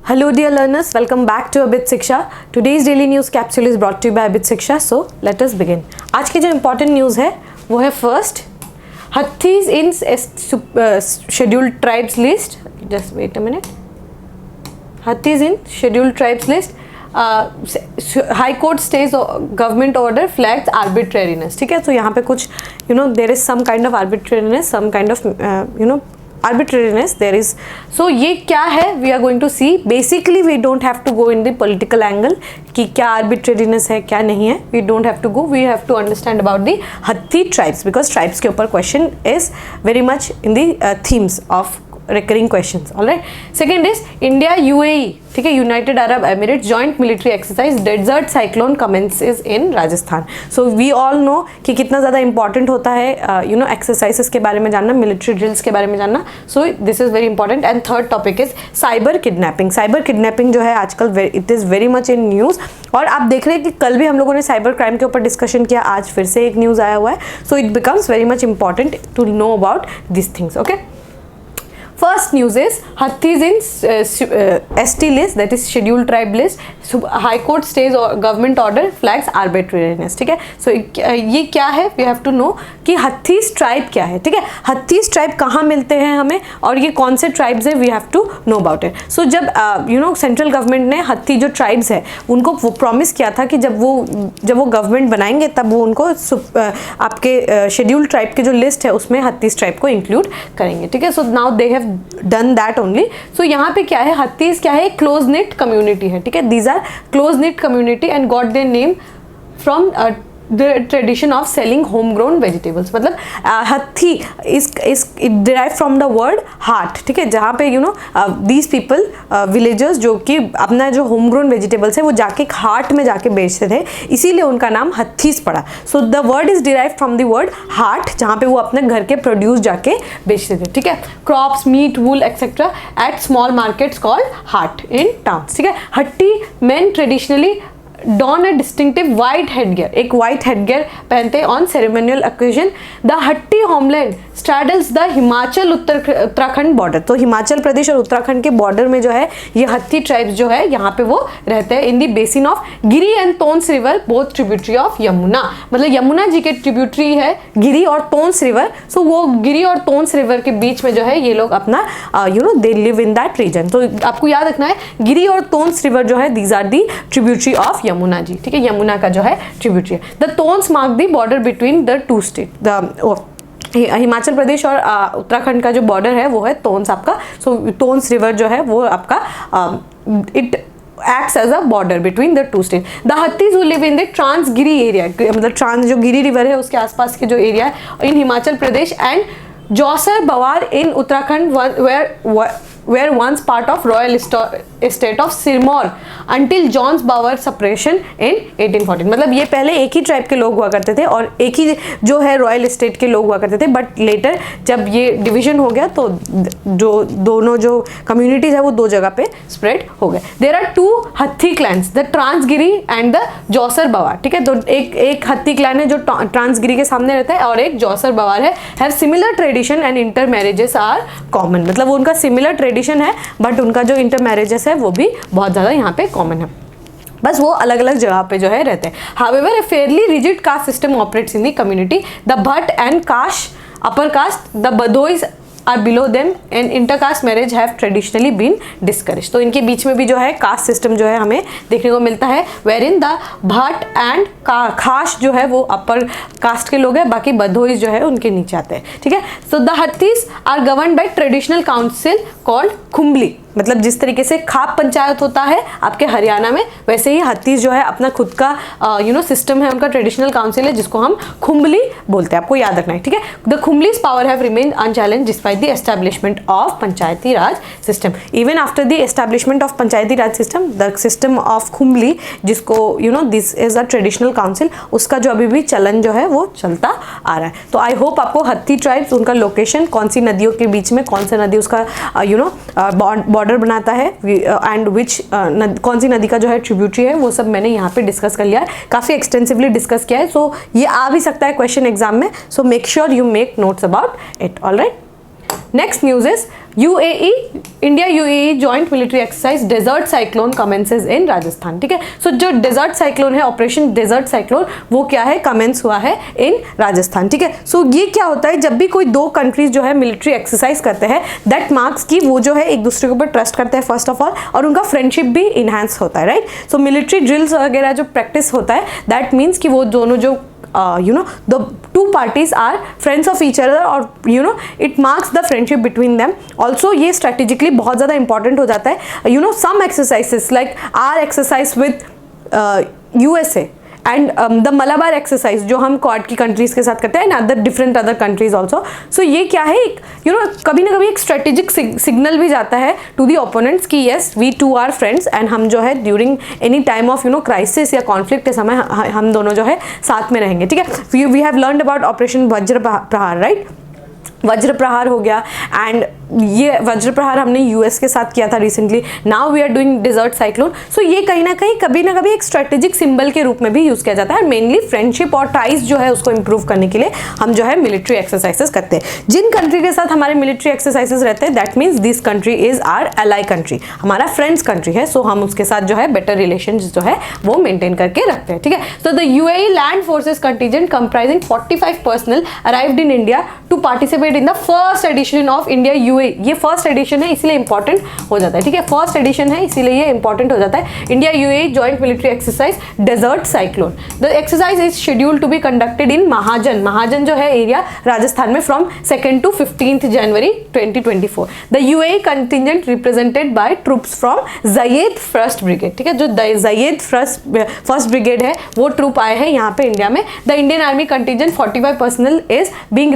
Hello dear learners, welcome back to Abit Shiksha. Today's daily news capsule is brought to you by Abit Shiksha. So let us begin. आज की जो important news है वो है first, Hathis in scheduled tribes list. Just wait a minute. Hathis in scheduled tribes list. High Court stays government order flags arbitrariness. ठीक है, तो यहाँ पे कुछ there is some kind of arbitrariness, some kind of arbitrariness there is. So ये क्या है, we are going to see. Basically we don't have to go in the political angle कि क्या arbitrariness है क्या नहीं है. We don't have to go, we have to understand about the Hathi tribes because tribes के ऊपर question is very much in the themes of recurring questions. All right. Second is India UAE, ठीक है, United Arab Emirates joint military exercise desert cyclone commences in Rajasthan. So we all know कि कितना ज़्यादा important होता है exercises के बारे में जानना, military drills के बारे में जानना. So this is very important. And third topic is cyber kidnapping. Cyber kidnapping जो है आजकल it is very much in news. और आप देख रहे हैं कि कल भी हम लोगों ने साइबर क्राइम के ऊपर डिस्कशन किया, आज फिर से एक न्यूज़ आया हुआ है. So it becomes very much important to know about these things. Okay. First news is Hathis in ST list, that is scheduled tribe list. High Court stays government order flags arbitrariness. ठीक है, so ये क्या है, we have to know कि Hathis tribe क्या है. ठीक है, Hathis tribe कहाँ मिलते हैं हमें और ये कौन से tribes है, we have to know about it. So जब सेंट्रल गवर्नमेंट ने Hathi जो tribes है उनको वो प्रॉमिस किया था कि जब वो गवर्नमेंट बनाएंगे तब वो उनको आपके शेड्यूल्ड ट्राइब की जो लिस्ट है उसमें Hathis tribe को इंक्लूड करेंगे. ठीक है, so now they have done that only. So यहाँ पे क्या है, Hathis क्या है, क्लोज निट कम्युनिटी है. ठीक है, these are close knit community and got their name from the tradition of selling homegrown vegetables. मतलब Hathi is derived from the word heart. ठीक है, जहाँ पे these people villagers जो कि अपना जो homegrown vegetables है वो जाके हाट में जाके बेचते थे, इसीलिए उनका नाम Hathis पड़ा. So the word is derived from the word heart, जहाँ पे वो अपने घर के प्रोड्यूस जाके बेचते थे. ठीक है, crops, meat, wool etc. at small markets called hart in towns. ठीक है, Hatti men traditionally don a distinctive white headgear, एक वाइट हेडगियर पहनते हैं on ceremonial occasion. The Hatti homeland straddles the Himachal Uttarakhand border. तो हिमाचल प्रदेश और उत्तराखंड के बॉर्डर में जो है ये हत्थी ट्राइब्स जो है यहाँ पे वो रहते हैं in the basin of Giri and Tons river, both tributary of Yamuna. मतलब यमुना जी के ट्रिब्यूटरी है गिरी और तोन्स रिवर. सो वो गिरी और तोन्स रिवर के बीच में जो है ये लोग अपना they live in that region. तो आपको याद रखना है गिरी और तोन्स रिवर जो है these are the tributary of Yamuna ji. ठीक है, यमुना का जो है ट्रिब्यूटरी है. The Tons mark the border between the two state. The Himachal Pradesh और उत्तराखंड का जो बॉर्डर है वो है तोन्स आपका. सो तोन्स रिवर जो है वो आपका it acts as a border between the two states. The Hathis who live in the Transgiri area, मतलब ट्रांस जो गिरी रिवर है उसके आसपास के जो एरिया है in Himachal Pradesh and Jaunsar Bawar in Uttarakhand were once part of royal estate of Sirmaur until John's Bower separation in 1814. मतलब ये पहले एक ही ट्राइब के लोग हुआ करते थे और एक ही जो है रॉयल एस्टेट के लोग हुआ करते थे, बट लेटर जब ये डिवीजन हो गया तो जो दोनों जो कम्युनिटीज है वो दो जगह पे स्प्रेड हो गए. There are two Hatti clans, the Transgiri and the Jaunsar Bawar. ठीक है, तो एक हत्थी क्लैन है जो ट्रांसगिरी के सामने रहता है और एक जौसर बवार है. Have similar tradition and intermarriages are common. मतलब उनका सिमिलर ट्रेडिशन है बट उनका जो इंटर मैरिजेस है वो भी बहुत ज़्यादा यहाँ पे कॉमन है, बस वो अलग अलग जगह पे जो है रहते हैं. However a fairly rigid caste system operates in the community. The Bhatt and caste upper caste, the Badois are below them and intercaste marriage have traditionally been discourage. तो इनके बीच में भी जो है कास्ट सिस्टम जो है हमें देखने को मिलता है, wherein the Bhatt and Khas जो है वो अपर कास्ट के लोग हैं, बाकी बधोइज जो है उनके नीचे आते हैं. ठीक है, so the Hattis are govern by traditional council called Khumbli. मतलब जिस तरीके से खाप पंचायत होता है आपके हरियाणा में, वैसे ही हत्थीज जो है अपना खुद का सिस्टम है, उनका ट्रेडिशनल काउंसिल है जिसको हम खुम्बली बोलते हैं. आपको याद रखना है. ठीक है, the Khumblis power have remained unchallenged despite the establishment of panchayati raj system. Even after the establishment of panchayati raj system, the system of Khumbli जिसको this is a traditional council, उसका जो अभी भी चलन जो है वो चलता आ रहा है. तो आई होप आपको हत्थी ट्राइब्स, उनका लोकेशन, कौन सी नदियों के बीच में कौन सा नदी उसका बॉर्डर बनाता है एंड विच कौन सी नदी का जो है ट्रिब्यूटरी है, वो सब मैंने यहाँ पे डिस्कस कर लिया है, काफ़ी एक्सटेंसिवली डिस्कस किया है. सो ये आ भी सकता है क्वेश्चन एग्जाम में. So make sure you make notes about it. Alright. Next news is UAE, India UAE joint military exercise desert cyclone commences in Rajasthan. ठीक है, सो जो डेजर्ट साइक्लोन है, ऑपरेशन डेजर्ट साइक्लोन, वो क्या है, कमेंस हुआ है इन राजस्थान। ठीक है, सो ये क्या होता है, जब भी कोई दो कंट्रीज जो है मिलिट्री एक्सरसाइज करते हैं, दैट मार्क्स की वो जो है एक दूसरे के ऊपर ट्रस्ट करते हैं फर्स्ट ऑफ ऑल, और उनका फ्रेंडशिप भी इनहेंस होता है, राइट। सो मिलिट्री ड्रिल्स वगैरह जो प्रैक्टिस होता है, दैट मीन्स कि वो दोनों जो the two parties are friends of each other, और it marks the friendship between them. Also ये strategically बहुत ज़्यादा important हो जाता है। Some exercises like our exercise with USA and the Malabar exercise जो हम क्वाड की कंट्रीज के साथ करते हैं, and other different other countries also. So ये क्या है, कभी ना कभी एक स्ट्रेटेजिक सिग्नल भी जाता है टू दी ओपोनेंट्स कि yes we two are friends, and हम जो है during any time of crisis या कॉन्फ्लिक्ट के समय हम दोनों जो है साथ में रहेंगे। ठीक है, we have learned about operation Vajra Prahar, right. वज्र प्रहार हो गया, एंड ये वज्र प्रहार हमने यूएस के साथ किया था recently. Now we are doing desert cyclone. So ये कहीं ना कहीं कभी ना कभी एक स्ट्रेटेजिक सिंबल के रूप में भी यूज किया जाता है। मेनली फ्रेंडशिप और टाइज जो है उसको इंप्रूव करने के लिए हम जो है मिलिट्री एक्सरसाइजेस करते हैं। जिन कंट्री के साथ हमारे मिलिट्री एक्सरसाइजेस रहते हैं, that means this country is our ally country, हमारा फ्रेंड्स कंट्री है। सो हम उसके साथ जो है बेटर रिलेशन जो है वो मेंटेन करके रखते हैं। ठीक है, so the UAE land forces contingent comprising 45 personnel arrived in India to participate in the first edition of India UAE। ये फर्स्ट एडिशन है इसीलिए इंपॉर्टेंट हो जाता है। ठीक है, फर्स्ट एडिशन है इसीलिए ये इंपॉर्टेंट हो जाता है। India UAE joint military exercise desert cyclone. The exercise is scheduled to be conducted in Mahajan. Mahajan जो है एरिया राजस्थान में from 2nd to 15th January 2024। The UAE contingent represented by troops from Zayed first brigade. ठीक है, जो ज़ायद first brigade है वो troop आए हैं यहाँ पे इंडिया में। The Indian army contingent 45 personnel is being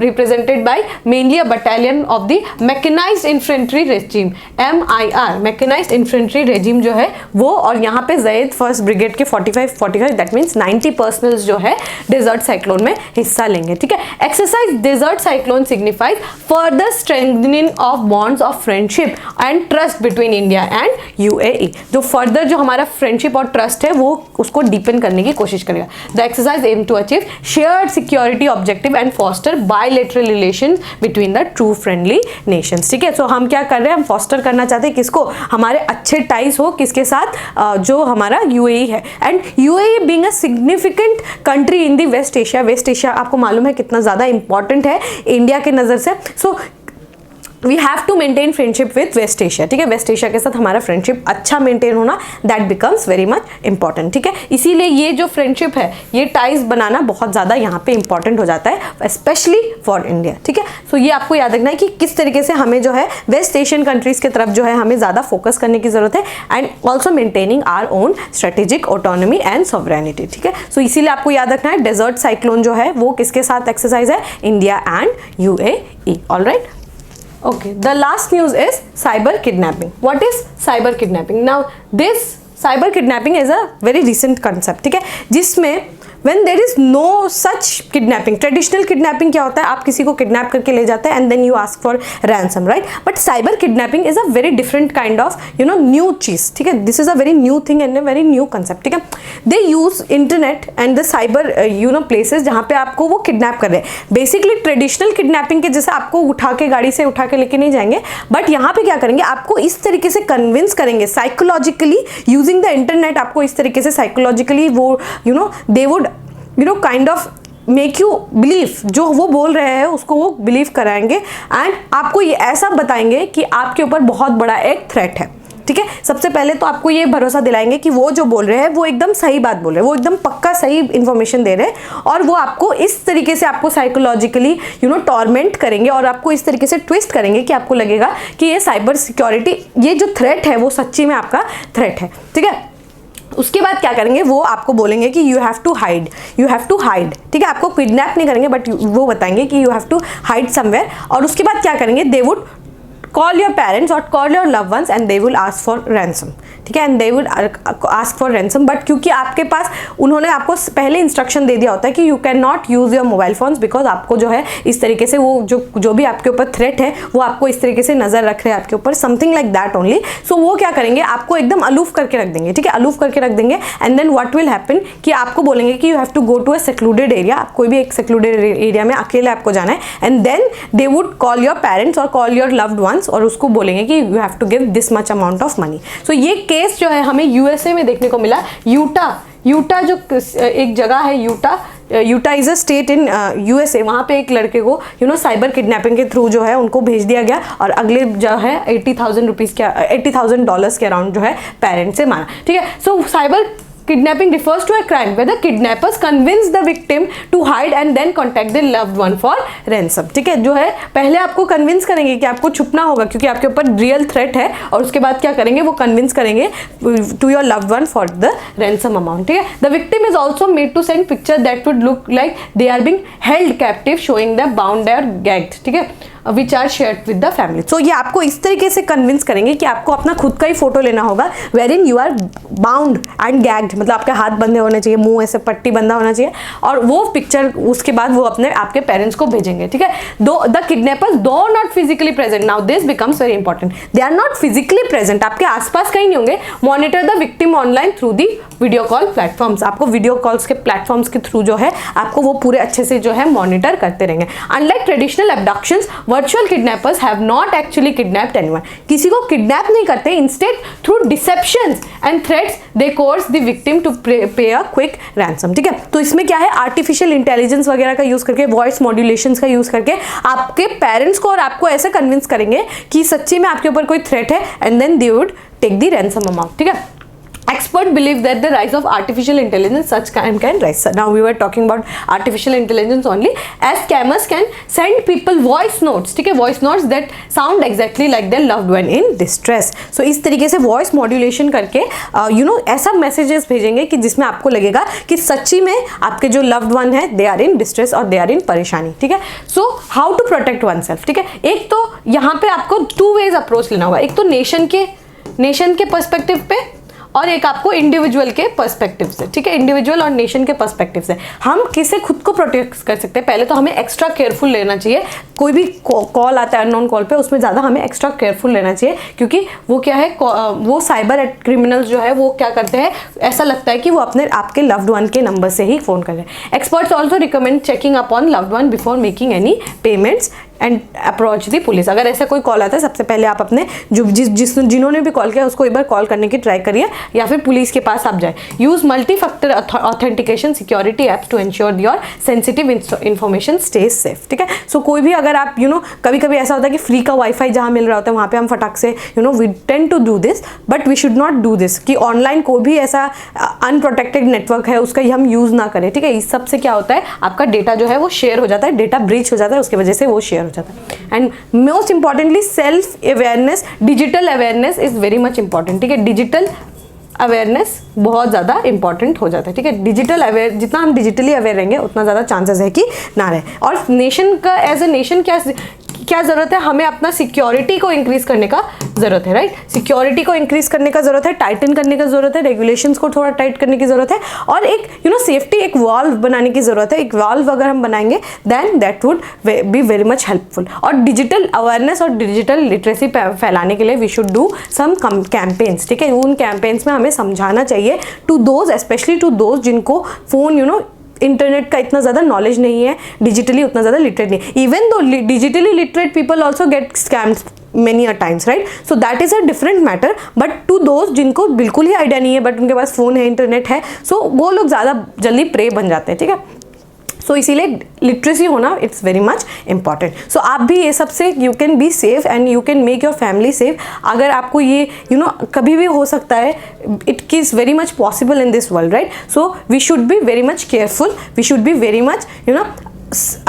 represented by mainly a battalion of the mechanised infantry regiment, MIR mechanised infantry regiment जो है वो, और यहाँ पे ज़ायद फर्स्ट ब्रिगेड के 45 दैट मीन्स 90 पर्सनल्स जो है डेजर्ट साइक्लोन में हिस्सा लेंगे। ठीक है, exercise desert cyclone signifies further strengthening of bonds of friendship and trust between India and UAE। जो फर्दर जो हमारा फ्रेंडशिप और ट्रस्ट है वो उसको डीपन करने की कोशिश करेगा। The exercise aim to achieve shared security objective and foster bilateral relations between the true friendly nations. ठीक है, सो हम क्या कर रहे हैं, हम फॉस्टर करना चाहते हैं किसको, हमारे अच्छे टाइज हो किसके साथ, जो हमारा UAE है। And UAE being a significant country in the west Asia. West Asia आपको मालूम है कितना ज़्यादा इंपॉर्टेंट है इंडिया के नज़र से। So we have to maintain friendship with West Asia. ठीक है, वेस्ट एशिया के साथ हमारा फ्रेंडशिप अच्छा मेंटेन होना, that becomes very much important. ठीक है, इसीलिए ये जो फ्रेंडशिप है, ये टाइज बनाना बहुत ज़्यादा यहाँ पे इंपॉर्टेंट हो जाता है, स्पेशली फॉर इंडिया। ठीक है, सो ये आपको याद रखना है कि किस तरीके से हमें जो है वेस्ट एशियन कंट्रीज की तरफ जो है हमें ज़्यादा फोकस करने की जरूरत है, and also maintaining our own strategic autonomy and sovereignty. ठीक है, सो इसीलिए आपको याद रखना है डेजर्ट साइक्लोन जो है वो किसके साथ एक्सरसाइज है, India and UAE। Alright, okay, the last news is cyber kidnapping. What is cyber kidnapping? Now this cyber kidnapping is a very recent concept. ठीक है, जिसमें when there is no such kidnapping, traditional kidnapping क्या होता है, आप किसी को kidnap करके ले जाते हैं and then you ask for ransom, right? But cyber kidnapping is a very different kind of new चीज। ठीक है, this is a very new thing and a very new concept। ठीक है, they use internet and the cyber places जहाँ पे आपको वो kidnap कर रहे हैं। बेसिकली ट्रेडिशनल किडनैपिंग के जैसे आपको उठा के गाड़ी से उठा के लेके नहीं जाएंगे, बट यहाँ पे क्या करेंगे, आपको इस तरीके से कन्विंस करेंगे साइकोलॉजिकली यूजिंग द इंटरनेट। आपको इस तरीके से साइकोलॉजिकली वो they would kind of make you believe, जो वो बोल रहे हैं उसको वो बिलीव कराएंगे, एंड आपको ये ऐसा बताएंगे कि आपके ऊपर बहुत बड़ा एक थ्रेट है। ठीक है, सबसे पहले तो आपको ये भरोसा दिलाएंगे कि वो जो बोल रहे हैं वो एकदम सही बात बोल रहे हैं, वो एकदम पक्का सही इन्फॉर्मेशन दे रहे हैं, और वो आपको इस तरीके से आपको साइकोलॉजिकली टॉर्मेंट करेंगे, और आपको इस तरीके से ट्विस्ट करेंगे कि आपको लगेगा कि ये साइबर सिक्योरिटी, ये जो थ्रेट है वो सच्ची में आपका थ्रेट है। ठीक है, उसके बाद क्या करेंगे, वो आपको बोलेंगे कि you have to hide, you have to hide. ठीक है, आपको किडनैप नहीं करेंगे, बट वो बताएंगे कि you have to hide somewhere. और उसके बाद क्या करेंगे, they would call your parents और call your love ones and they will ask for ransom. ठीक है, and they would ask for ransom, but क्योंकि आपके पास उन्होंने आपको पहले इंस्ट्रक्शन दे दिया होता है कि you can not use your mobile phones, because आपको जो है इस तरीके से वो जो भी आपके ऊपर थ्रेट है वो आपको इस तरीके से नजर रख रहे हैं आपके ऊपर, समथिंग लाइक दैट ओनली। सो वो क्या करेंगे, आपको एकदम अलूफ करके रख देंगे, ठीक है, अलूफ करके रख देंगे, and then what will happen कि आपको बोलेंगे कि you have to go to a secluded area, कोई भी एक सेक्लूडेड एरिया में अकेले आपको जाना है, and then they would call your parents और कॉल योर लव्ड वंस और उसको बोलेंगे कि you have to give this much amount of money. So ये केस जो है हमें यूएसए में देखने को मिला। यूटा जो एक जगह है, Utah is a state in USA, वहाँ पे एक लड़के को साइबर किडनैपिंग के थ्रू जो है उनको भेज दिया गया और अगले जो है $80,000 के अराउंड जो है पेरेंट्स से मांगा, ठीक है। सो cyber kidnapping refers to a crime where the kidnappers convince the victim to hide and then contact their loved one for ransom, ठीक है। जो है पहले आपको कन्विंस करेंगे कि आपको छुपना होगा क्योंकि आपके ऊपर रियल थ्रेट है, और उसके बाद क्या करेंगे, वो कन्विंस करेंगे to your loved one for the ransom amount, ठीक है। The victim is also made to send picture that would look like they are being held captive showing the bound और गैग्ड, ठीक है, which are shared with the family. So ये आपको इस तरीके से कन्विंस करेंगे कि आपको अपना खुद का ही फोटो लेना होगा wherein you are bound and gagged, मतलब आपके हाथ बंधे होने चाहिए, मुंह ऐसे पट्टी बंधा होना चाहिए, और वो पिक्चर उसके बाद वो अपने आपके पेरेंट्स को भेजेंगे, ठीक है। The kidnappers do not physically present, now this becomes very important, they are not physically present, आपके आसपास कहीं नहीं होंगे, monitor the victim online through the video call platforms, आपको वीडियो कॉल्स के प्लेटफॉर्म्स के थ्रू जो है आपको वो पूरे अच्छे से जो है मॉनिटर करते रहेंगे। Unlike traditional abductions, virtual kidnappers have not actually kidnapped anyone, किसी को किडनैप नहीं करते, instead through deceptions and threats they coerce the victim to pay a quick ransom, ठीक है। तो इसमें क्या है, आर्टिफिशियल इंटेलिजेंस वगैरह का यूज करके, वॉइस मॉड्यूलेशंस का यूज करके आपके पेरेंट्स को और आपको ऐसे कन्विंस करेंगे कि सच्ची में आपके ऊपर कोई थ्रेट है, and then they would take the ransom amount, ठीक है। Experts believe that the rise of artificial intelligence such crime can rise. Now we were talking about artificial intelligence only, as scammers can send people voice notes, ठीक है, voice notes that sound exactly like their loved one in distress. So इस तरीके से voice modulation करके ऐसा messages भेजेंगे कि जिसमें आपको लगेगा कि सच्ची में आपके जो loved one है they are in distress और they are in परेशानी, ठीक है। So how to protect oneself, ठीक है। एक तो यहाँ पे आपको 2 ways अप्रोच लेना होगा, एक तो नेशन के पर्सपेक्टिव पे और एक आपको इंडिविजुअल के पर्सपेक्टिव से, ठीक है, इंडिविजुअल और नेशन के पर्सपेक्टिव से हम किसे खुद को प्रोटेक्ट कर सकते हैं। पहले तो हमें एक्स्ट्रा केयरफुल लेना चाहिए, कोई भी कॉल आता है अननोन कॉल पे, उसमें ज़्यादा हमें एक्स्ट्रा केयरफुल लेना चाहिए, क्योंकि वो क्या है, वो साइबर क्रिमिनल्स जो है वो क्या करते हैं, ऐसा लगता है कि वो आपके लव्ड वन के नंबर से ही फ़ोन कर रहे हैं। Experts also recommend checking upon loved one before making any payments and approach the police. अगर ऐसा कोई कॉल आता है, सबसे पहले आप अपने जिन्होंने भी कॉल किया उसको एक बार कॉल करने की ट्राई करिए, या फिर पुलिस के पास आप जाए। Use multi factor authentication security apps to ensure your sensitive information stays safe, ठीक है। सो कोई भी अगर आप कभी कभी ऐसा होता है कि फ्री का वाईफाई जहाँ मिल रहा होता है वहाँ पे हम फटाक से we tend to do this, but we should not do this, कि ऑनलाइन कोई भी ऐसा अनप्रोटेक्टेड नेटवर्क है उसका हम यूज़ ना करें, ठीक है। इस सब से क्या होता है, आपका डेटा जो है वो शेयर हो जाता है, डेटा ब्रीच हो जाता है, उसकी वजह से वो शेयर जाता है। And most importantly self awareness, digital awareness is very much important, ठीक है। डिजिटल अवेयरनेस बहुत ज़्यादा इंपॉर्टेंट हो जाता है, ठीक है। डिजिटल अवेयर, जितना हम डिजिटली अवेयर रहेंगे उतना ज़्यादा चांसेस है कि ना रहे। और नेशन का एज ए नेशन क्या ज़रूरत है, हमें अपना सिक्योरिटी को इंक्रीज़ करने का ज़रूरत है, राइट। सिक्योरिटी को इंक्रीज़ करने का ज़रूरत है, टाइटन करने का ज़रूरत है, रेगुलेशंस को थोड़ा टाइट करने की ज़रूरत है, और एक सेफ्टी, एक वॉल्व बनाने की ज़रूरत है। एक वॉल्व अगर हम बनाएंगे then that would be very much helpful. और डिजिटल अवेयरनेस और डिजिटल लिटरेसी फैलाने के लिए we should do some campaigns, ठीक है। उन कैंपेन्स में हमें समझाना चाहिए to those, specially to those जिनको फ़ोन इंटरनेट का इतना ज़्यादा नॉलेज नहीं है, डिजिटली उतना ज़्यादा लिटरेट नहीं। Even though digitally literate people also get scammed many a times, right? So that is a different matter, but to those जिनको बिल्कुल ही आइडिया नहीं है बट उनके पास फ़ोन है, इंटरनेट है, सो वो लोग ज़्यादा जल्दी प्रे बन जाते हैं, ठीक है। सो इसीलिए लिटरेसी होना it's very much important. So आप भी ये सब से you can be safe and you can make your family safe. अगर आपको ये कभी भी हो सकता है, it is very much possible in this world, right. So we should be very much careful, we should be very much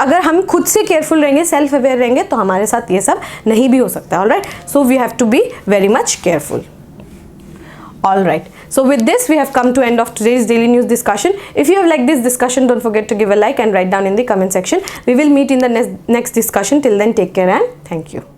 अगर हम खुद से केयरफुल रहेंगे, सेल्फ अवेयर रहेंगे, तो हमारे साथ ये सब नहीं भी हो सकता, alright. So we have to be very much careful. All right. So with this, we have come to end of today's daily news discussion. If you have liked this discussion, don't forget to give a like and write down in the comment section. We will meet in the next discussion. Till then, take care and thank you.